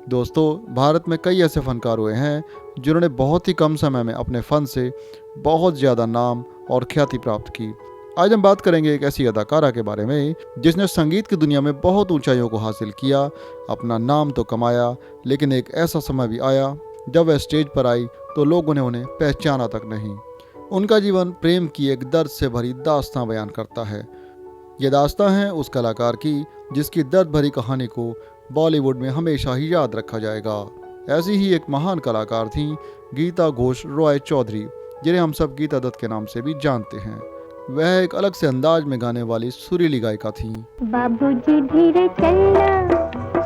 दोस्तों, भारत में कई ऐसे फनकार हुए हैं जिन्होंने बहुत ही कम समय में अपने फ़न से बहुत ज़्यादा नाम और ख्याति प्राप्त की। आज हम बात करेंगे एक ऐसी अदाकारा के बारे में जिसने संगीत की दुनिया में बहुत ऊंचाइयों को हासिल किया, अपना नाम तो कमाया, लेकिन एक ऐसा समय भी आया जब वह स्टेज पर आई तो लोगों ने उन्हें पहचाना तक नहीं। उनका जीवन प्रेम की एक दर्द से भरी दास्तां बयान करता है। ये दास्तां है उस कलाकार की जिसकी दर्द भरी कहानी को बॉलीवुड में हमेशा ही याद रखा जाएगा। ऐसी ही एक महान कलाकार थीं गीता घोष रॉय चौधरी, जिन्हें हम सब गीता दत्त के नाम से भी जानते हैं। वह एक अलग से अंदाज में गाने वाली सुरीली गायिका थीं। बाबूजी धीरे चलना,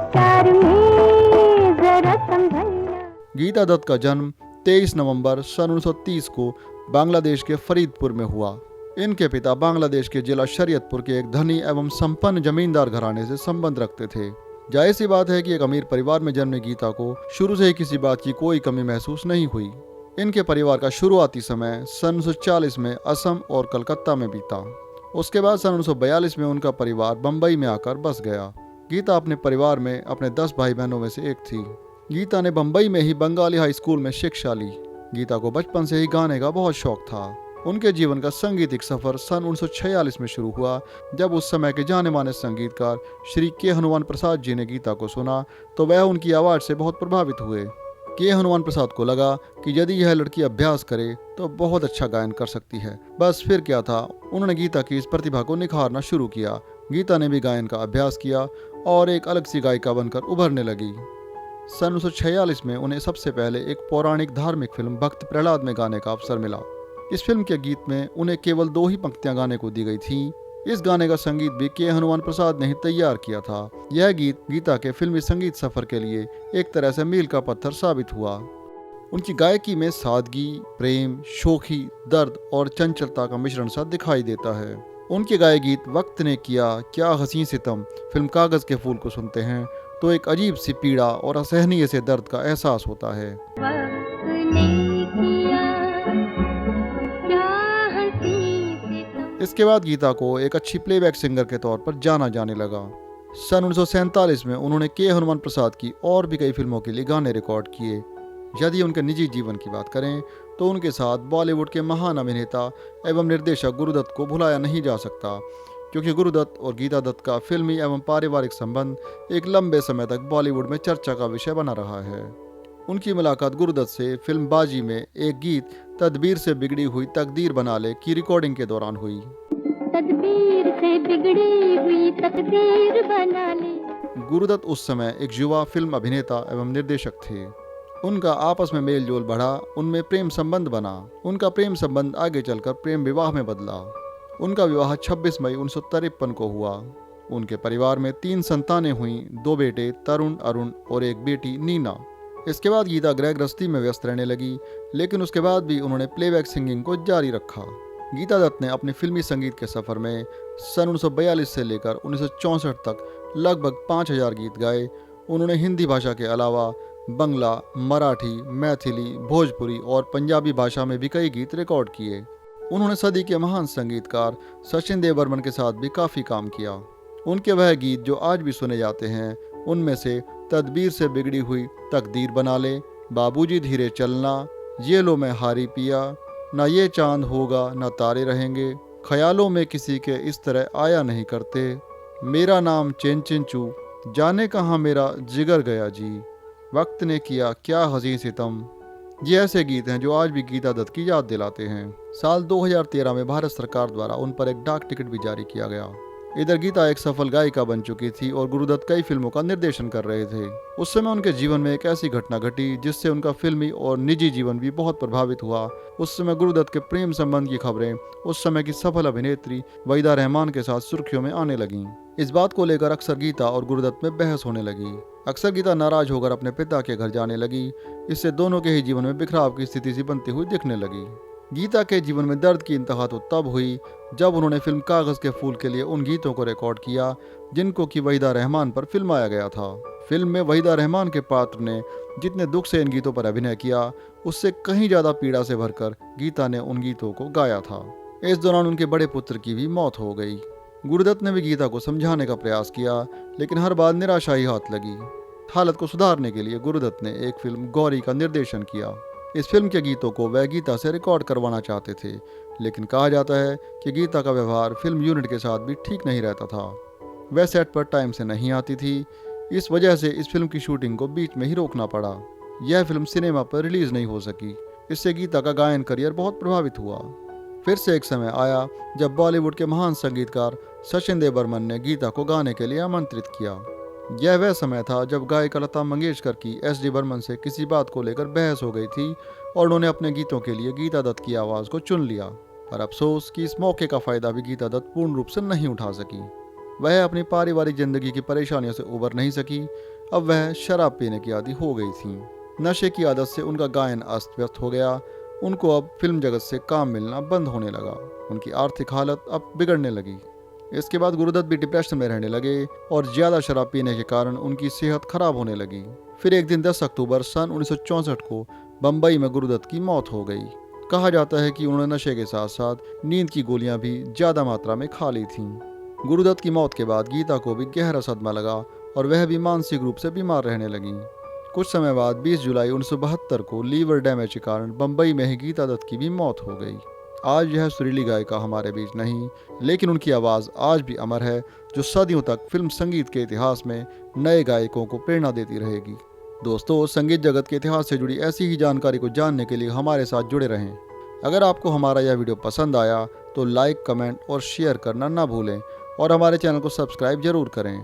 कार में जरा संभलना। गीता दत्त का जन्म 23 नवंबर सन 1930 को बांग्लादेश के फरीदपुर में हुआ। इनके पिता बांग्लादेश के जिला शरीयतपुर के एक धनी एवं संपन्न जमींदार घराने से संबंध रखते थे। जाहिर सी बात है कि एक अमीर परिवार में जन्मे गीता को शुरू से ही किसी बात की कोई कमी महसूस नहीं हुई। इनके परिवार का शुरुआती समय सन 1940 में असम और कलकत्ता में बीता। उसके बाद सन 1942 में उनका परिवार बम्बई में आकर बस गया। गीता अपने परिवार में अपने 10 भाई बहनों में से एक थी। गीता ने बम्बई में ही बंगाली हाई स्कूल में शिक्षा ली। गीता को बचपन से ही गाने का बहुत शौक था। उनके जीवन का संगीतिक सफर सन 1946 में शुरू हुआ, जब उस समय के जाने माने संगीतकार श्री के हनुमान प्रसाद जी ने गीता को सुना तो वह उनकी आवाज़ से बहुत प्रभावित हुए। के हनुमान प्रसाद को लगा कि यदि यह लड़की अभ्यास करे तो बहुत अच्छा गायन कर सकती है। बस फिर क्या था, उन्होंने गीता की इस प्रतिभा को निखारना शुरू किया। गीता ने भी गायन का अभ्यास किया और एक अलग सी गायिका बनकर उभरने लगी। सन 1946 में उन्हें सबसे पहले एक पौराणिक धार्मिक फिल्म भक्त प्रहलाद में गाने का अवसर मिला। इस फिल्म के गीत में उन्हें केवल 2 ही पंक्तियां गाने को दी गई थीं। इस गाने का संगीत भी के हनुमान प्रसाद ने ही तैयार किया था। यह गीत गीता के फिल्मी संगीत सफर के लिए एक तरह से मील का पत्थर साबित हुआ। उनकी गायकी में सादगी, प्रेम, शोखी, दर्द और चंचलता का मिश्रण सा दिखाई देता है। उनके गाए गीत वक्त ने किया, क्या हसीं सितम, फिल्म कागज के फूल को सुनते हैं तो एक अजीब सी पीड़ा और असहनीय से दर्द का एहसास होता है। इसके बाद गीता को एक अच्छी प्लेबैक सिंगर के तौर पर जाना जाने लगा। सन 1947 में उन्होंने के हनुमान प्रसाद की और भी कई फिल्मों के लिए गाने रिकॉर्ड किए। यदि उनके निजी जीवन की बात करें तो उनके साथ बॉलीवुड के महान अभिनेता एवं निर्देशक गुरुदत्त को भुलाया नहीं जा सकता, क्योंकि गुरुदत्त और गीता दत्त का फिल्मी एवं पारिवारिक संबंध एक लंबे समय तक बॉलीवुड में चर्चा का विषय बना रहा है। उनकी मुलाकात गुरुदत्त से फिल्म बाजी में एक गीत तदबीर से बिगड़ी हुई तकदीर बना ले की रिकॉर्डिंग के दौरान हुई। तदबीर से बिगड़ी हुई तकदीर बना ले। गुरुदत्त उस समय एक युवा फिल्म अभिनेता एवं निर्देशक थे। उनका आपस में मेल जोल बढ़ा, उनमें प्रेम संबंध बना। उनका प्रेम संबंध आगे चलकर प्रेम विवाह में बदला। उनका विवाह 26 मई 1953 को हुआ। उनके परिवार में 3 संतानें हुईं, 2 बेटे तरुण, अरुण और एक बेटी नीना। इसके बाद गीता गृह गृहस्थी में व्यस्त रहने लगी, लेकिन उसके बाद भी उन्होंने प्लेबैक सिंगिंग को जारी रखा। गीता दत्त ने अपने फिल्मी संगीत के सफर में सन 1942 से लेकर 1964 तक लगभग 5000 गीत गाए। उन्होंने हिंदी भाषा के अलावा बंगला, मराठी, मैथिली, भोजपुरी और पंजाबी भाषा में भी कई गीत रिकॉर्ड किए। उन्होंने सदी के महान संगीतकार सचिन देव बर्मन के साथ भी काफ़ी काम किया। उनके वह गीत जो आज भी सुने जाते हैं, उनमें से तदबीर से बिगड़ी हुई तकदीर बना ले, बाबूजी धीरे चलना, ये लो मैं हारी पिया, ना ये चांद होगा ना तारे रहेंगे, ख्यालों में किसी के इस तरह आया नहीं करते, मेरा नाम चेन चिंचू, जाने कहाँ मेरा जिगर गया जी, वक्त ने किया क्या हसीं सितम। ये ऐसे गीत हैं जो आज भी गीता दत्त की याद दिलाते हैं। साल 2013 में भारत सरकार द्वारा उन पर एक डाक टिकट भी जारी किया गया। इधर गीता एक सफल गायिका बन चुकी थी और गुरुदत्त कई फिल्मों का निर्देशन कर रहे थे। उस समय उनके जीवन में एक ऐसी घटना घटी जिससे उनका फिल्मी और निजी जीवन भी बहुत प्रभावित हुआ। उस समय गुरुदत्त के प्रेम संबंध की खबरें उस समय की सफल अभिनेत्री वहीदा रहमान के साथ सुर्खियों में आने लगीं। इस बात को लेकर अक्सर गीता और गुरुदत्त में बहस होने लगी। अक्सर गीता नाराज होकर अपने पिता के घर जाने लगी। इससे दोनों के ही जीवन में बिखराव की स्थिति सी बनती हुई दिखने लगी। गीता के जीवन में दर्द की इंतहा तो तब हुई जब उन्होंने फिल्म कागज के फूल के लिए उन गीतों को रिकॉर्ड किया जिनको कि वहीदा रहमान पर फिल्माया गया था। फिल्म में वहीदा रहमान के पात्र ने जितने दुख से इन गीतों पर अभिनय किया, उससे कहीं ज्यादा पीड़ा से भरकर गीता ने उन गीतों को गाया था। इस दौरान उनके बड़े पुत्र की भी मौत हो गई। गुरुदत्त ने भी गीता को समझाने का प्रयास किया, लेकिन हर बार निराशा ही हाथ लगी। हालत को सुधारने के लिए गुरुदत्त ने एक फिल्म गौरी का निर्देशन किया। इस फिल्म के गीतों को वह गीता से रिकॉर्ड करवाना चाहते थे, लेकिन कहा जाता है कि गीता का व्यवहार फिल्म यूनिट के साथ भी ठीक नहीं रहता था। वह सेट पर टाइम से नहीं आती थी। इस वजह से इस फिल्म की शूटिंग को बीच में ही रोकना पड़ा। यह फिल्म सिनेमा पर रिलीज नहीं हो सकी। इससे गीता का गायन करियर बहुत प्रभावित हुआ। फिर से एक समय आया जब बॉलीवुड के महान संगीतकार सचिन देव बर्मन ने गीता को गाने के लिए आमंत्रित किया। यह वह समय था जब गायिका लता मंगेशकर की एस.डी. बर्मन से किसी बात को लेकर बहस हो गई थी और उन्होंने अपने गीतों के लिए गीता दत्त की आवाज़ को चुन लिया। पर अफसोस कि इस मौके का फायदा भी गीता दत्त पूर्ण रूप से नहीं उठा सकी। वह अपनी पारिवारिक जिंदगी की परेशानियों से उबर नहीं सकी। अब वह शराब पीने की आदी हो गई थी। नशे की आदत से उनका गायन अस्त व्यस्त हो गया। उनको अब फिल्म जगत से काम मिलना बंद होने लगा। उनकी आर्थिक हालत अब बिगड़ने लगी। इसके बाद गुरुदत्त भी डिप्रेशन में रहने लगे और ज़्यादा शराब पीने के कारण उनकी सेहत खराब होने लगी। फिर एक दिन 10 अक्टूबर सन 1964 को बम्बई में गुरुदत्त की मौत हो गई। कहा जाता है कि उन्होंने नशे के साथ साथ नींद की गोलियां भी ज़्यादा मात्रा में खा ली थीं। गुरुदत्त की मौत के बाद गीता को भी गहरा सदमा लगा और वह भी मानसिक रूप से बीमार रहने लगी। कुछ समय बाद 20 जुलाई 1972 को लीवर डैमेज के कारण बम्बई में ही गीता दत्त की भी मौत हो गई। आज यह सुरीली गायिका हमारे बीच नहीं, लेकिन उनकी आवाज़ आज भी अमर है, जो सदियों तक फिल्म संगीत के इतिहास में नए गायकों को प्रेरणा देती रहेगी। दोस्तों, संगीत जगत के इतिहास से जुड़ी ऐसी ही जानकारी को जानने के लिए हमारे साथ जुड़े रहें। अगर आपको हमारा यह वीडियो पसंद आया तो लाइक, कमेंट और शेयर करना ना भूलें और हमारे चैनल को सब्सक्राइब जरूर करें।